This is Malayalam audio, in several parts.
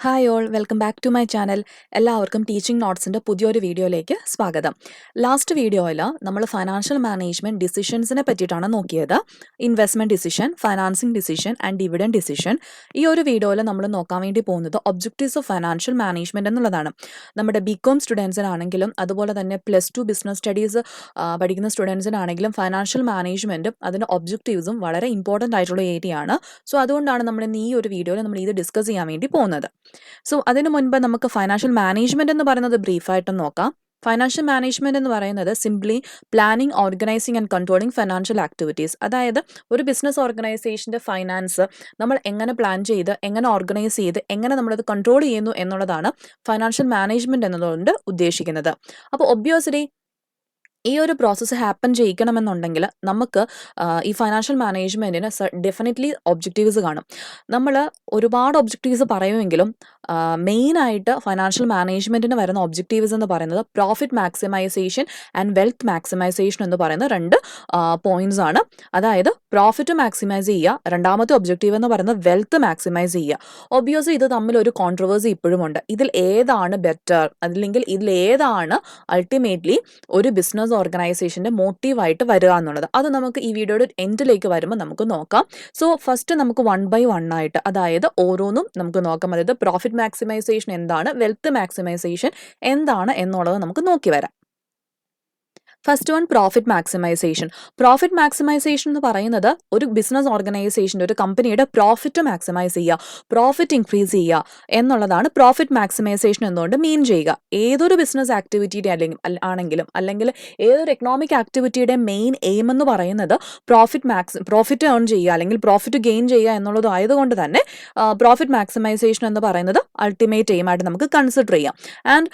Hi all welcome back to my channel. എല്ലാവർക്കും ടീച്ചിങ് നോട്ട്സിൻ്റെ പുതിയൊരു വീഡിയോയിലേക്ക് സ്വാഗതം. ലാസ്റ്റ് വീഡിയോയിൽ നമ്മൾ ഫൈനാൻഷ്യൽ മാനേജ്മെൻറ്റ് ഡിസിഷൻസിനെ പറ്റിയിട്ടാണ് നോക്കിയത്. Investment decision, financing decision and dividend decision. ഈ ഒരു വീഡിയോയിൽ നമ്മൾ നോക്കാൻ വേണ്ടി പോകുന്നത് ഒബ്ജക്റ്റീവ്സ് ഓഫ് ഫൈനാൻഷ്യൽ മാനേജ്മെൻറ്റ് എന്നുള്ളതാണ്. നമ്മുടെ ബികോം സ്റ്റുഡൻസിനാണെങ്കിലും അതുപോലെ തന്നെ +2 ബിസിനസ് സ്റ്റഡീസ് പഠിക്കുന്ന സ്റ്റുഡൻസിനാണെങ്കിലും ഫൈനാൻഷ്യൽ മാനേജ്മെൻറ്റും അതിൻ്റെ ഒബ്ജക്റ്റീവ്സും വളരെ ഇമ്പോർട്ടൻ്റ് ആയിട്ടുള്ള ഏരിയ ആണ്. സോ അതുകൊണ്ടാണ് നമ്മൾ ഇന്ന് ഈ ഒരു വീഡിയോയിൽ നമ്മൾ ഇത് ഡിസ്കസ് ചെയ്യാൻ വേണ്ടി പോകുന്നത്. സോ അതിനു മുൻപ് നമുക്ക് ഫൈനാൻഷ്യൽ മാനേജ്മെന്റ് എന്ന് പറയുന്നത് ബ്രീഫായിട്ട് നോക്കാം. ഫൈനാൻഷ്യൽ മാനേജ്മെന്റ് എന്ന് പറയുന്നത് simply planning, organising and controlling financial activities. അതായത് ഒരു ബിസിനസ് ഓർഗനൈസേഷൻ്റെ ഫൈനാൻസ് നമ്മൾ എങ്ങനെ പ്ലാൻ ചെയ്ത്, എങ്ങനെ ഓർഗനൈസ് ചെയ്ത്, എങ്ങനെ നമ്മളത് കൺട്രോൾ ചെയ്യുന്നു എന്നുള്ളതാണ് ഫൈനാൻഷ്യൽ മാനേജ്മെന്റ് എന്നതുകൊണ്ട് ഉദ്ദേശിക്കുന്നത്. അപ്പോൾ ഒബ്വിയസ്ലി ഈ ഒരു പ്രോസസ്സ് ഹാപ്പൻ ചെയ്യിക്കണമെന്നുണ്ടെങ്കിൽ നമുക്ക് ഈ ഫൈനാൻഷ്യൽ മാനേജ്മെൻറ്റിന് ഡെഫിനറ്റ്ലി ഒബ്ജക്റ്റീവ്സ് കാണും. നമ്മൾ ഒരുപാട് ഒബ്ജക്റ്റീവ്സ് പറയുമെങ്കിലും മെയിനായിട്ട് ഫൈനാൻഷ്യൽ മാനേജ്മെൻറ്റിന് വരുന്ന ഒബ്ജക്റ്റീവ്സ് എന്ന് പറയുന്നത് profit maximisation and wealth maximisation എന്ന് പറയുന്ന രണ്ട് പോയിന്റ്സ് ആണ്. അതായത് പ്രോഫിറ്റ് മാക്സിമൈസ് ചെയ്യുക, രണ്ടാമത്തെ ഒബ്ജക്റ്റീവ് എന്ന് പറയുന്നത് വെൽത്ത് മാക്സിമൈസ് ചെയ്യുക. ഒബ്വിയസ്ലി ഇത് തമ്മിൽ ഒരു കോൺട്രവേഴ്സി ഇപ്പോഴും ഉണ്ട്. ഇതിൽ ഏതാണ് ബെറ്റർ, അല്ലെങ്കിൽ ഇതിൽ ഏതാണ് അൾട്ടിമേറ്റ്ലി ഒരു ബിസിനസ് ഓർഗനൈസേഷൻ്റെ മോട്ടീവായിട്ട് വരിക എന്നുള്ളത്, അത് നമുക്ക് ഈ വീഡിയോയുടെ എൻഡിലേക്ക് വരുമ്പോൾ നമുക്ക് നോക്കാം. സോ ഫസ്റ്റ് നമുക്ക് 1 by 1 ആയിട്ട്, അതായത് ഓരോന്നും നമുക്ക് നോക്കാം. അതായത് പ്രോഫിറ്റ് മാക്സിമൈസേഷൻ എന്താണ്, വെൽത്ത് മാക്സിമൈസേഷൻ എന്താണ് എന്നുള്ളത് നമുക്ക് നോക്കി വരാം. First one, profit maximisation. Profit maximisation എന്ന് പറയുന്നത് ഒരു ബിസിനസ് ഓർഗനൈസേഷൻ്റെ, ഒരു കമ്പനിയുടെ പ്രോഫിറ്റ് മാക്സിമൈസ് ചെയ്യുക, പ്രോഫിറ്റ് ഇൻക്രീസ് ചെയ്യുക എന്നുള്ളതാണ് പ്രോഫിറ്റ് മാക്സിമൈസേഷൻ എന്നുകൊണ്ട് മീൻ ചെയ്യുക. ഏതൊരു ബിസിനസ് ആക്ടിവിറ്റിയുടെ ആണെങ്കിലും അല്ലെങ്കിൽ ഏതൊരു എക്കണോമിക് ആക്ടിവിറ്റിയുടെ മെയിൻ എയിം എന്ന് പറയുന്നത് പ്രോഫിറ്റ് ഏൺ ചെയ്യുക അല്ലെങ്കിൽ പ്രോഫിറ്റ് ഗെയിൻ ചെയ്യുക എന്നുള്ളത് ആയതുകൊണ്ട് തന്നെ പ്രോഫിറ്റ് മാക്സിമൈസേഷൻ എന്ന് പറയുന്നത് അൾട്ടിമേറ്റ് എയിമായിട്ട് നമുക്ക് കൺസിഡർ ചെയ്യാം. ആൻഡ്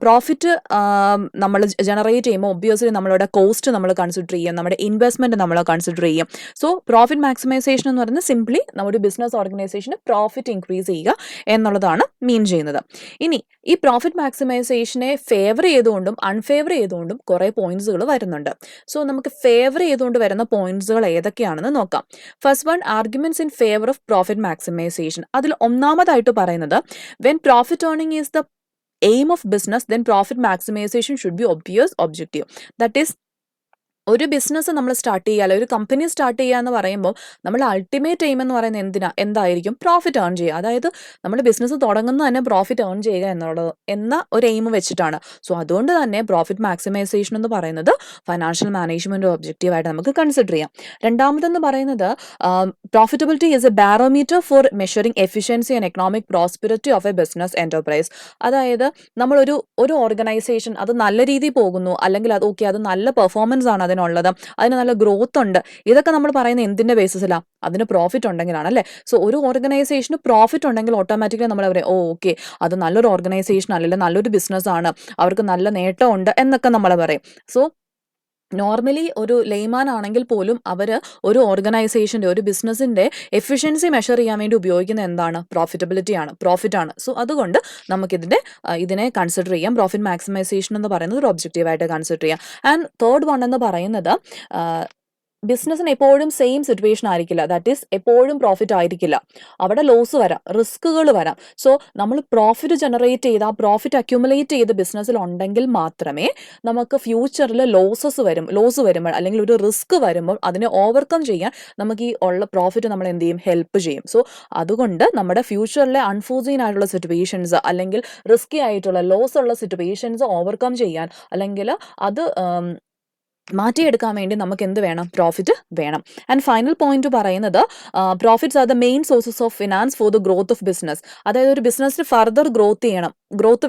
പ്രോഫിറ്റ് നമ്മൾ ജനറേറ്റ് ചെയ്യുമ്പോൾ ഒബ്വിയസ്ലി നമ്മളുടെ കോസ്റ്റ് നമ്മൾ കൺസിഡർ ചെയ്യും, നമ്മുടെ ഇൻവെസ്റ്റ്മെന്റ് നമ്മൾ കൺസിഡർ ചെയ്യും. സോ പ്രോഫിറ്റ് മാക്സിമൈസേഷൻ എന്ന് പറയുന്നത് സിംപ്ലി നമ്മുടെ ബിസിനസ് ഓർഗനൈസേഷന് പ്രോഫിറ്റ് ഇൻക്രീസ് ചെയ്യുക എന്നുള്ളതാണ് മീൻ ചെയ്യുന്നത്. ഇനി ഈ പ്രോഫിറ്റ് മാക്സിമൈസേഷനെ ഫേവർ ചെയ്തുകൊണ്ടും അൺഫേവർ ചെയ്തുകൊണ്ടും കുറേ പോയിന്റ്സുകൾ വരുന്നുണ്ട്. സോ നമുക്ക് ഫേവർ ചെയ്തുകൊണ്ട് വരുന്ന പോയിന്റ്സുകൾ ഏതൊക്കെയാണെന്ന് നോക്കാം. First one, arguments in favour of profit maximisation. അതിൽ ഒന്നാമതായിട്ട് പറയുന്നത്, when profit earning is the aim of business, then profit maximization should be obvious objective. That is, ഒരു ബിസിനസ് നമ്മൾ സ്റ്റാർട്ട് ചെയ്യുക, അല്ലെങ്കിൽ ഒരു കമ്പനി സ്റ്റാർട്ട് ചെയ്യുക എന്ന് പറയുമ്പോൾ നമ്മൾ അൾട്ടിമേറ്റ് എയിം എന്ന് പറയുന്നത് എന്തായിരിക്കും? പ്രോഫിറ്റ് ഏൺ ചെയ്യുക. അതായത് നമ്മൾ ബിസിനസ് തുടങ്ങുന്നത് തന്നെ പ്രോഫിറ്റ് ഏൺ ചെയ്യുക എന്ന ഒരു എയിം വെച്ചിട്ടാണ്. സോ അതുകൊണ്ട് തന്നെ പ്രോഫിറ്റ് മാക്സിമൈസേഷൻ എന്ന് പറയുന്നത് ഫൈനാൻഷ്യൽ മാനേജ്മെന്റ് ഒബ്ജക്റ്റീവായിട്ട് നമുക്ക് കൺസിഡർ ചെയ്യാം. രണ്ടാമതെന്ന് പറയുന്നത്, profitability is A barometer for measuring efficiency and economic prosperity of A business enterprise. അതായത് നമ്മളൊരു ഓർഗനൈസേഷൻ അത് നല്ല രീതിയിൽ പോകുന്നു, അല്ലെങ്കിൽ അത് നല്ല പെർഫോമൻസ് ആണ് അതിനുള്ളത്, അതിന് നല്ല ഗ്രോത്ത് ഉണ്ട്, ഇതൊക്കെ നമ്മൾ പറയുന്നത് എന്തിന്റെ ബേസിസിലാണ്? അതിന് പ്രോഫിറ്റ് ഉണ്ടെങ്കിലാണ്, അല്ലേ? സോ ഒരു ഓർഗനൈസേഷന് പ്രോഫിറ്റ് ഉണ്ടെങ്കിൽ ഓട്ടോമാറ്റിക്കലി നമ്മൾ പറയും, ഓക്കെ അത് നല്ലൊരു ഓർഗനൈസേഷൻ അല്ലെങ്കിൽ നല്ലൊരു ബിസിനസ് ആണ്, അവർക്ക് നല്ല നേട്ടമുണ്ട് എന്നൊക്കെ നമ്മൾ പറയും. സോ നോർമലി ഒരു ലെയ്മാൻ ആണെങ്കിൽ പോലും അവർ ഒരു ഓർഗനൈസേഷൻ്റെ, ഒരു ബിസിനസ്സിൻ്റെ എഫിഷ്യൻസി മെഷർ ചെയ്യാൻ വേണ്ടി ഉപയോഗിക്കുന്നത് എന്താണ്? പ്രോഫിറ്റ് ആണ്. സോ അതുകൊണ്ട് ഇതിനെ കൺസിഡർ ചെയ്യാം. പ്രോഫിറ്റ് മാക്സിമൈസേഷൻ എന്ന് പറയുന്നത് ഒരു ഒബ്ജക്റ്റീവായിട്ട് കൺസിഡർ ചെയ്യാം. ആൻഡ് തേർഡ് വൺ എന്ന് പറയുന്നത്, ബിസിനസ്സിന് എപ്പോഴും സെയിം സിറ്റുവേഷൻ ആയിരിക്കില്ല. ദാറ്റ് ഈസ് എപ്പോഴും പ്രോഫിറ്റ് ആയിരിക്കില്ല. അവിടെ ലോസ് വരാം, റിസ്കുകൾ വരാം. സോ നമ്മൾ പ്രോഫിറ്റ് ജനറേറ്റ് ചെയ്ത്, ആ പ്രോഫിറ്റ് അക്യുമുലേറ്റ് ചെയ്ത് ബിസിനസ്സിൽ ഉണ്ടെങ്കിൽ മാത്രമേ നമുക്ക് ഫ്യൂച്ചറിൽ ലോസ് വരുമ്പോൾ അല്ലെങ്കിൽ ഒരു റിസ്ക് വരുമ്പോൾ അതിനെ ഓവർകം ചെയ്യാൻ നമുക്ക് ഈ ഉള്ള പ്രോഫിറ്റ് നമ്മൾ എന്ത് ചെയ്യും? ഹെൽപ്പ് ചെയ്യും. സോ അതുകൊണ്ട് നമ്മുടെ ഫ്യൂച്ചറിലെ അൺഫോർസീൻ ആയിട്ടുള്ള സിറ്റുവേഷൻസ് അല്ലെങ്കിൽ റിസ്കി ആയിട്ടുള്ള ലോസ് ഉള്ള സിറ്റുവേഷൻസ് ഓവർകം ചെയ്യാൻ അല്ലെങ്കിൽ അത് മാറ്റിയെടുക്കാൻ വേണ്ടി നമുക്ക് എന്ത് വേണം? പ്രോഫിറ്റ് വേണം. ആൻഡ് ഫൈനൽ പോയിന്റ് പറയുന്നത്, profits are the main sources of finance for the growth of business. അതായത് ഒരു ബിസിനസ്സിന് ഫർദർ ഗ്രോത്ത്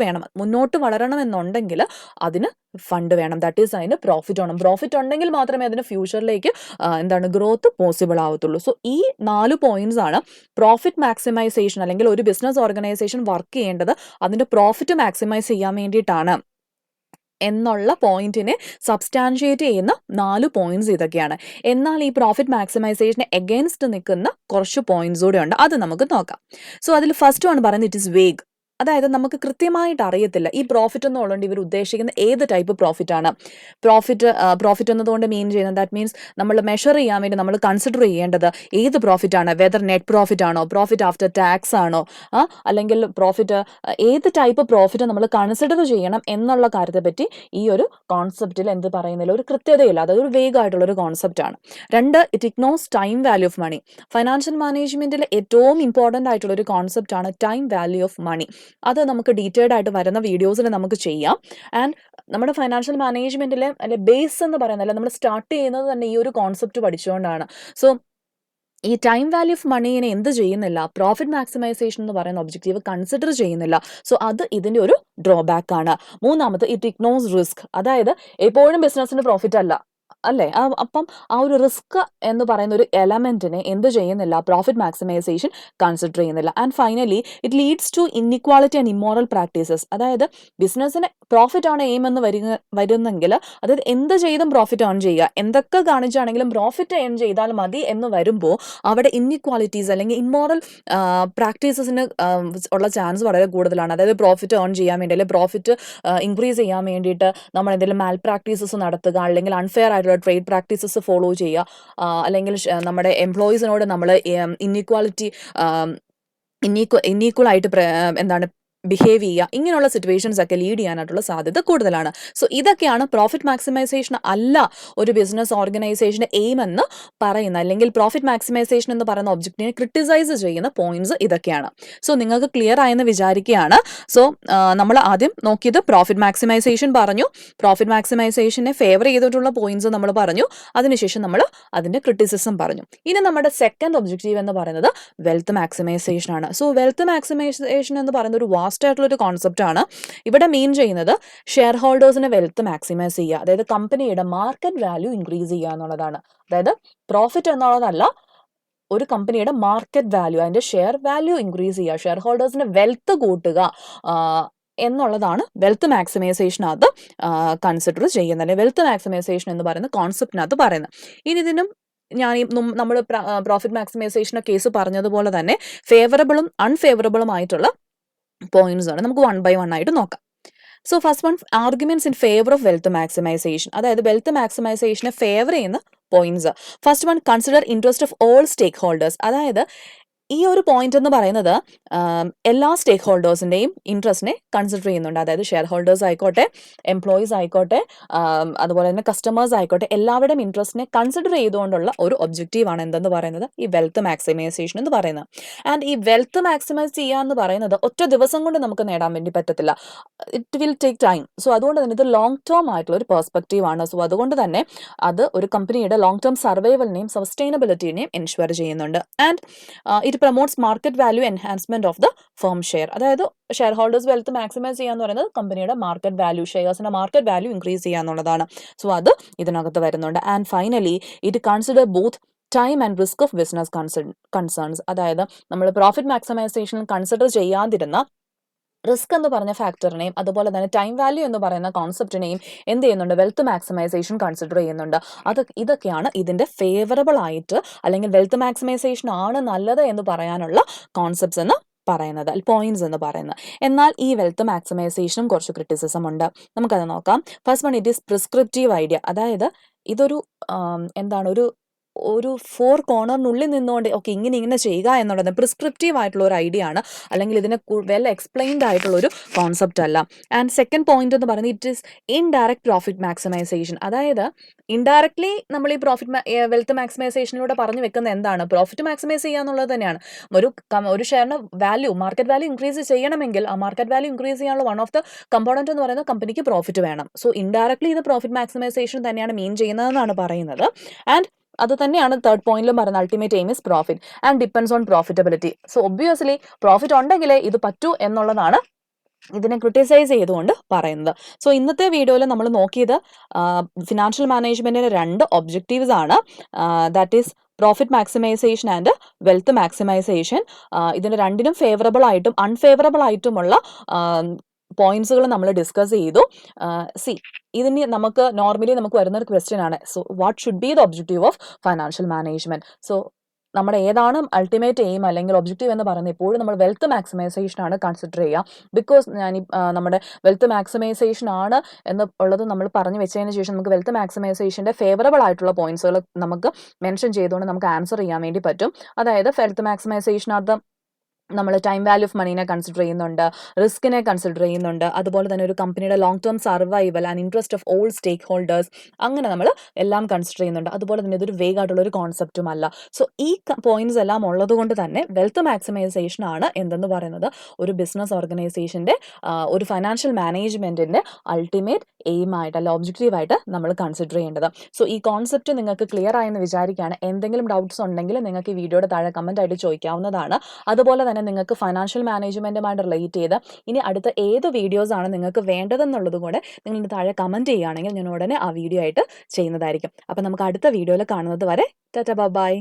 വേണം, മുന്നോട്ട് വളരണം എന്നുണ്ടെങ്കിൽ അതിന് ഫണ്ട് വേണം. ദാറ്റ് ഈസ്, അതിന് പ്രോഫിറ്റ് വേണം. പ്രോഫിറ്റ് ഉണ്ടെങ്കിൽ മാത്രമേ അതിന് ഫ്യൂച്ചറിലേക്ക് ഗ്രോത്ത് പോസിബിൾ ആവത്തുള്ളൂ. സോ ഈ 4 പോയിന്റ്സ് ആണ് പ്രോഫിറ്റ് മാക്സിമൈസേഷൻ, അല്ലെങ്കിൽ ഒരു ബിസിനസ് ഓർഗനൈസേഷൻ വർക്ക് ചെയ്യേണ്ടത് അതിന്റെ പ്രോഫിറ്റ് മാക്സിമൈസ് ചെയ്യാൻ വേണ്ടിയിട്ടാണ് എന്നുള്ള പോയിന്റിനെ സബ്സ്റ്റാൻഷിയേറ്റ് ചെയ്യുന്ന 4 പോയിന്റ്സ് ഇതൊക്കെയാണ്. എന്നാൽ ഈ പ്രോഫിറ്റ് മാക്സിമൈസേഷന് എഗെയിൻസ്റ്റ് നിൽക്കുന്ന കുറച്ച് പോയിന്റ്സ് കൂടെ ഉണ്ട്, അത് നമുക്ക് നോക്കാം. സോ അതിൽ ഫസ്റ്റ് ആണ് പറയുന്നത്, ഇറ്റ് ഇസ് വേഗ്. അതായത് നമുക്ക് കൃത്യമായിട്ട് അറിയത്തില്ല ഈ പ്രോഫിറ്റ് എന്നുള്ളതുകൊണ്ട് ഇവർ ഉദ്ദേശിക്കുന്ന ഏത് ടൈപ്പ് പ്രോഫിറ്റാണ്. പ്രോഫിറ്റ് എന്നതുകൊണ്ട് മീൻ ചെയ്യുന്നത് ദാറ്റ് മീൻസ് നമ്മൾ മെഷർ ചെയ്യാൻ വേണ്ടി നമ്മൾ കൺസിഡർ ചെയ്യേണ്ടത് ഏത് പ്രോഫിറ്റാണ്, വെദർ നെറ്റ് പ്രോഫിറ്റ് ആണോ, പ്രോഫിറ്റ് ആഫ്റ്റർ ടാക്സ് ആണോ, അല്ലെങ്കിൽ പ്രോഫിറ്റ് ഏത് ടൈപ്പ് പ്രോഫിറ്റ് നമ്മൾ കൺസിഡർ ചെയ്യണം എന്നുള്ള കാര്യത്തെപ്പറ്റി ഈ ഒരു കോൺസെപ്റ്റിൽ എന്ത് പറയുന്നില്ല, ഒരു കൃത്യതയില്ല. അതൊരു വേഗമായിട്ടുള്ളൊരു കോൺസെപ്റ്റാണ്. രണ്ട്, it ignores time value of money. Financial മാനേജ്മെന്റിൽ ഏറ്റവും ഇമ്പോർട്ടൻ്റ് ആയിട്ടുള്ള ഒരു കോൺസെപ്റ്റാണ് ടൈം വാല്യൂ ഓഫ് മണി. അത് നമുക്ക് ഡീറ്റെയിൽഡ് ആയിട്ട് വരുന്ന വീഡിയോസിൽ നമുക്ക് ചെയ്യാം. ആൻഡ് നമ്മുടെ ഫൈനാൻഷ്യൽ മാനേജ്മെന്റിലെ അല്ലെ ബേസ് എന്ന് പറയുന്നത്, നമ്മൾ സ്റ്റാർട്ട് ചെയ്യുന്നത് തന്നെ ഈ ഒരു കോൺസെപ്റ്റ് പഠിച്ചുകൊണ്ടാണ്. സോ ഈ ടൈം വാല്യൂ ഓഫ് മണീനെ എന്ത് ചെയ്യുന്നില്ല, പ്രോഫിറ്റ് മാക്സിമൈസേഷൻ എന്ന് പറയുന്ന ഒബ്ജക്റ്റീവ് കൺസിഡർ ചെയ്യുന്നില്ല. സോ അത് ഇതിൻ്റെ ഒരു ഡ്രോബാക്ക് ആണ്. മൂന്നാമത്, ഇറ്റ് ഇഗ്നോർസ് റിസ്ക്. അതായത് എപ്പോഴും ബിസിനസ്സിന് പ്രോഫിറ്റ് അല്ലേ, അപ്പം ആ ഒരു റിസ്ക് എന്ന് പറയുന്ന ഒരു എലമെന്റിനെ എന്ത് ചെയ്യുന്നില്ല, പ്രോഫിറ്റ് മാക്സിമൈസേഷൻ കൺസിഡർ ചെയ്യുന്നില്ല. And finally, it leads to inequality and immoral practices. അതായത് ബിസിനസ്സിന് പ്രോഫിറ്റ് ആണ് എയിം എന്ന് വരുന്നെങ്കിൽ, അതായത് എന്ത് ചെയ്തും പ്രോഫിറ്റ് ഏൺ ചെയ്യുക, എന്തൊക്കെ കാണിച്ചാണെങ്കിലും പ്രോഫിറ്റ് ഏൺ ചെയ്താൽ മതി എന്ന് വരുമ്പോൾ അവിടെ ഇൻഇക്വാലിറ്റീസ് അല്ലെങ്കിൽ ഇമ്മോറൽ പ്രാക്ടീസസിന് ഉള്ള ചാൻസ് വളരെ കൂടുതലാണ്. അതായത് പ്രോഫിറ്റ് ഏൺ ചെയ്യാൻ വേണ്ടി അല്ലെങ്കിൽ പ്രോഫിറ്റ് ഇൻക്രീസ് ചെയ്യാൻ വേണ്ടിയിട്ട് നമ്മൾ എന്തെങ്കിലും മാൽ പ്രാക്ടീസസ് നടത്തുക, അല്ലെങ്കിൽ അൺഫെയർ ആയിട്ടുള്ള ട്രേഡ് പ്രാക്ടീസസ് ഫോളോ ചെയ്യുക, അല്ലെങ്കിൽ നമ്മുടെ എംപ്ലോയീസിനോട് നമ്മൾ ഇന്നീക്വൽ ആയിട്ട് എന്താണ് ബിഹേവ് ചെയ്യുക, ഇങ്ങനെയുള്ള സിറ്റുവേഷൻസ് ഒക്കെ ലീഡ് ചെയ്യാനായിട്ടുള്ള സാധ്യത കൂടുതലാണ്. സോ ഇതൊക്കെയാണ് പ്രോഫിറ്റ് മാക്സിമൈസേഷൻ അല്ല ഒരു ബിസിനസ് ഓർഗനൈസേഷൻ്റെ എയിം എന്ന് പറയുന്ന, അല്ലെങ്കിൽ പ്രോഫിറ്റ് മാക്സിമൈസേഷൻ എന്ന് പറയുന്ന ഒബ്ജക്റ്റിനെ ക്രിട്ടിസൈസ് ചെയ്യുന്ന പോയിന്റ്സ് ഇതൊക്കെയാണ്. സോ നിങ്ങൾക്ക് ക്ലിയർ ആയെന്ന് വിചാരിക്കുകയാണ്. സോ നമ്മൾ ആദ്യം നോക്കിയത് പ്രോഫിറ്റ് മാക്സിമൈസേഷൻ പറഞ്ഞു, പ്രോഫിറ്റ് മാക്സിമൈസേഷനെ ഫേവർ ചെയ്തിട്ടുള്ള പോയിന്റ്സ് നമ്മൾ പറഞ്ഞു, അതിനുശേഷം നമ്മൾ അതിൻ്റെ ക്രിറ്റിസിസം പറഞ്ഞു. ഇനി നമ്മുടെ സെക്കൻഡ് ഒബ്ജക്റ്റീവ് എന്ന് പറയുന്നത് വെൽത്ത് മാക്സിമൈസേഷൻ ആണ്. സോ വെൽത്ത് മാക്സിമൈസേഷൻ എന്ന് പറയുന്ന ഒരു ആയിട്ടുള്ളൊരു കോൺസെപ്റ്റ് ആണ്. ഇവിടെ മീൻ ചെയ്യുന്നത് ഷെയർ ഹോൾഡേഴ്സിന് വെൽത്ത് മാക്സിമൈസ് ചെയ്യുക, അതായത് കമ്പനിയുടെ മാർക്കറ്റ് വാല്യൂ ഇൻക്രീസ് ചെയ്യുക എന്നുള്ളതാണ്. അതായത് പ്രോഫിറ്റ് എന്നുള്ളതല്ല, ഒരു കമ്പനിയുടെ മാർക്കറ്റ് വാല്യൂ, അതിന്റെ ഷെയർ വാല്യൂ ഇൻക്രീസ് ചെയ്യുക, ഷെയർ ഹോൾഡേഴ്സിന് വെൽത്ത് കൂട്ടുക എന്നുള്ളതാണ് വെൽത്ത് മാക്സിമൈസേഷനകത്ത് കൺസിഡർ ചെയ്യുന്നത്, വെൽത്ത് മാക്സിമൈസേഷൻ എന്ന് പറയുന്ന കോൺസെപ്റ്റിനകത്ത് പറയുന്നത്. ഇനി ഇതിനും ഞാൻ നമ്മൾ പ്രോഫിറ്റ് മാക്സിമൈസേഷൻ കേസ് പറഞ്ഞതുപോലെ തന്നെ ഫേവറബിളും അൺഫേവറബിളും ആയിട്ടുള്ള പോയിന്റ്സ് ആണ്. നമുക്ക് 1 by 1 ആയിട്ട് നോക്കാം. So first one, arguments in favour of wealth maximisation. അതായത് വെൽത്ത് മാക്സിമൈസേഷനെ ഫേവർ ചെയ്യുന്ന points. First one, consider interest of all stakeholders. അതായത് ഈ ഒരു പോയിന്റ് എന്ന് പറയുന്നത് എല്ലാ സ്റ്റേക്ക് ഹോൾഡേഴ്സിൻ്റെയും ഇൻട്രസ്റ്റിനെ കൺസിഡർ ചെയ്യുന്നുണ്ട്. അതായത് ഷെയർ ഹോൾഡേഴ്സ് ആയിക്കോട്ടെ, എംപ്ലോയീസ് ആയിക്കോട്ടെ, അതുപോലെ തന്നെ കസ്റ്റമേഴ്സ് ആയിക്കോട്ടെ, എല്ലാവരുടെയും ഇൻട്രസ്റ്റിനെ കൺസിഡർ ചെയ്തുകൊണ്ടുള്ള ഒരു ഒബ്ജക്റ്റീവാണ് എന്തെന്ന് പറയുന്നത്, ഈ വെൽത്ത് മാക്സിമൈസേഷൻ എന്ന് പറയുന്നത്. ആൻഡ് ഈ വെൽത്ത് മാക്സിമൈസ് ചെയ്യുക എന്ന് പറയുന്നത് ഒറ്റ ദിവസം കൊണ്ട് നമുക്ക് നേടാൻ വേണ്ടി പറ്റത്തില്ല, it will take time. So അതുകൊണ്ട് തന്നെ ഇത് ലോങ് ടേം ആയിട്ടുള്ള ഒരു പെർസ്പെക്റ്റീവാണ്. സോ അതുകൊണ്ട് തന്നെ അത് ഒരു കമ്പനിയുടെ ലോങ് ടേം സർവൈവലിനെയും സസ്റ്റൈനബിലിറ്റിനെയും എൻഷുർ ചെയ്യുന്നുണ്ട്. And it promotes market value enhancement of the firm share. അതായത് ഷെയർ ഹോൾഡേഴ്സ് വെൽത്ത് മാക്സിമൈസ് ചെയ്യുക എന്ന് പറയുന്നത് കമ്പനിയുടെ മാർക്കറ്റ് വാല്യൂ, ഷെയർസിന്റെ മാർക്കറ്റ് വാല്യൂ ഇൻക്രീസ് ചെയ്യുക എന്നുള്ളതാണ്. സോ അത് ഇതിനകത്ത് വരുന്നുണ്ട്. And finally, it consider both time and risk of business concerns. അതായത് നമ്മൾ പ്രോഫിറ്റ് മാക്സിമൈസേഷൻ കൺസിഡർ ചെയ്യാതിരുന്ന റിസ്ക് എന്ന് പറഞ്ഞ ഫാക്ടറിനെയും അതുപോലെ തന്നെ ടൈം വാല്യൂ എന്ന് പറയുന്ന കോൺസെപ്റ്റിനെയും എന്ത് ചെയ്യുന്നുണ്ട്, വെൽത്ത് മാക്സിമൈസേഷൻ കൺസിഡർ ചെയ്യുന്നുണ്ട്. ഇതൊക്കെയാണ് ഇതിന്റെ ഫേവറബിൾ ആയിട്ട്, അല്ലെങ്കിൽ വെൽത്ത് മാക്സിമൈസേഷൻ ആണ് നല്ലത് എന്ന് പറയാനുള്ള കോൺസെപ്റ്റ്സ് എന്ന് പറയുന്നത്, പോയിന്റ്സ് എന്ന് പറയുന്നത്. എന്നാൽ ഈ വെൽത്ത് മാക്സിമൈസേഷനും കുറച്ച് ക്രിറ്റിസിസം ഉണ്ട്. നമുക്കത് നോക്കാം. First one, it is prescriptive idea. അതായത് ഇതൊരു എന്താണ്, ഒരു 4 കോർണറിനുള്ളിൽ നിന്നുകൊണ്ട് ഓക്കെ ഇങ്ങനെ ചെയ്യുക എന്നുള്ളത് പ്രിസ്ക്രിപ്റ്റീവ് ആയിട്ടുള്ള ഒരു ഐഡിയ ആണ്, അല്ലെങ്കിൽ ഇതിനെ വെൽ എക്സ്പ്ലെയിൻഡ് ആയിട്ടുള്ള ഒരു കോൺസെപ്റ്റ് അല്ല. ആൻഡ് സെക്കൻഡ് പോയിന്റ് എന്ന് പറയുന്നത് it is indirect profit maximisation. അതായത് ഇൻഡയറക്ട്ലി നമ്മൾ ഈ വെൽത്ത് മാക്സിമൈസേഷനിലൂടെ പറഞ്ഞു വെക്കുന്ന എന്താണ്, പ്രോഫിറ്റ് മാക്സിമൈസ് ചെയ്യുക എന്നുള്ളത് തന്നെയാണ്. ഒരു ഷെയറിന് വാല്യൂ, മാർക്കറ്റ് വാല്യൂ ഇൻക്രീസ് ചെയ്യണമെങ്കിൽ ആ മാർക്കറ്റ് വാല്യൂ ഇൻക്രീസ് ചെയ്യാനുള്ള വൺ ഓഫ് ദ കമ്പോണന്റ് എന്ന് പറയുന്നത് കമ്പനിക്ക് പ്രോഫിറ്റ് വേണം. സോ ഇൻഡയറക്ട്ലി ഇത് പ്രോഫിറ്റ് മാക്സിമൈസേഷൻ തന്നെയാണ് മീൻ ചെയ്യുന്നതെന്നാണ് പറയുന്നത്. ആൻഡ് അത് തന്നെയാണ് തേർഡ് പോയിന്റിലും പറയുന്നത്, ultimate aim is profit and depends on profitability. So obviously profit ഉണ്ടെങ്കിലേ ഇത് പറ്റൂ എന്നുള്ളതാണ് ഇതിനെ ക്രിട്ടിസൈസ് ചെയ്തുകൊണ്ട് പറയുന്നത്. സോ ഇന്നത്തെ വീഡിയോയിൽ നമ്മൾ നോക്കിയത് ഫിനാൻഷ്യൽ മാനേജ്മെന്റിന്റെ 2 ഒബ്ജക്റ്റീവ്സ് ആണ്. That is profit maximisation and wealth maximisation. ഇതിന് രണ്ടിനും ഫേവറബിൾ ആയിട്ടും അൺഫേവറബിൾ ആയിട്ടുമുള്ള പോയിന്റ്സുകൾ നമ്മൾ ഡിസ്കസ് ചെയ്തു. ഇതിന് നോർമലി നമുക്ക് വരുന്ന ഒരു ക്വസ്റ്റ്യൻ ആണ്, so what should be the objective of financial management. So നമ്മുടെ ഏതാണ് അൾട്ടിമേറ്റ് എയിം അല്ലെങ്കിൽ ഒബ്ജക്റ്റീവ് എന്ന് പറയുന്നത് എപ്പോഴും നമ്മൾ വെൽത്ത് മാക്സിമൈസേഷൻ ആണ് കൺസിഡർ ചെയ്യുക. ബിക്കോസ് നമ്മുടെ വെൽത്ത് മാക്സിമൈസേഷൻ ആണ് എന്ന് ഉള്ളത് നമ്മൾ പറഞ്ഞു വെച്ചതിന് ശേഷം നമുക്ക് വെൽത്ത് മാക്സിമൈസേഷൻ്റെ ഫേവറബിൾ ആയിട്ടുള്ള പോയിന്റ്സുകൾ നമുക്ക് മെൻഷൻ ചെയ്തുകൊണ്ട് നമുക്ക് ആൻസർ ചെയ്യാൻ വേണ്ടി പറ്റും. അതായത് വെൽത്ത് മാക്സിമൈസേഷനകത്ത് നമ്മൾ ടൈം വാല്യൂ ഓഫ് മണീനെ കൺസിഡർ ചെയ്യുന്നുണ്ട്, റിസ്കിനെ കൺസിഡർ ചെയ്യുന്നുണ്ട്, അതുപോലെ തന്നെ ഒരു കമ്പനിയുടെ long term survival and interest of all stakeholders, അങ്ങനെ നമ്മൾ എല്ലാം കൺസിഡർ ചെയ്യുന്നുണ്ട്. അതുപോലെ തന്നെ ഇതൊരു വേഗ് ആയിട്ടുള്ള ഒരു കോൺസെപ്റ്റും അല്ല. സോ ഈ പോയിന്റ്സ് എല്ലാം ഉള്ളത് കൊണ്ട് തന്നെ വെൽത്ത് മാക്സിമൈസേഷൻ ആണ് എന്തെന്ന് പറയുന്നത് ഒരു ബിസിനസ് ഓർഗനൈസേഷൻ്റെ ഒരു ഫൈനാൻഷ്യൽ മാനേജ്മെൻറ്റിൻ്റെ അൾട്ടിമേറ്റ് എയിം ആയിട്ട് അല്ല ഒബ്ജക്റ്റീവായിട്ട് നമ്മൾ കൺസിഡർ ചെയ്യേണ്ടത്. സോ ഈ കോൺസെപ്റ്റ് നിങ്ങൾക്ക് ക്ലിയർ ആയെന്ന് വിചാരിക്കുകയാണ്. എന്തെങ്കിലും ഡൗട്ട്സ് ഉണ്ടെങ്കിൽ നിങ്ങൾക്ക് ഈ വീഡിയോയുടെ താഴെ കമൻ്റ് ആയിട്ട് ചോദിക്കാവുന്നതാണ്. അതുപോലെ തന്നെ നിങ്ങൾക്ക് ഫൈനാൻഷ്യൽ മാനേജ്മെൻറ്റുമായിട്ട് റിലേറ്റ് ചെയ്ത് ഇനി അടുത്ത ഏത് വീഡിയോസ് ആണ് നിങ്ങൾക്ക് വേണ്ടതെന്നുള്ളത് കൂടെ നിങ്ങൾ താഴെ കമൻറ്റ് ചെയ്യുകയാണെങ്കിൽ ഞാൻ ഉടനെ ആ വീഡിയോ ആയിട്ട് ചെയ്യുന്നതായിരിക്കും. അപ്പം നമുക്ക് അടുത്ത വീഡിയോയിൽ കാണുന്നത് വരെ ടാറ്റാ ബൈ.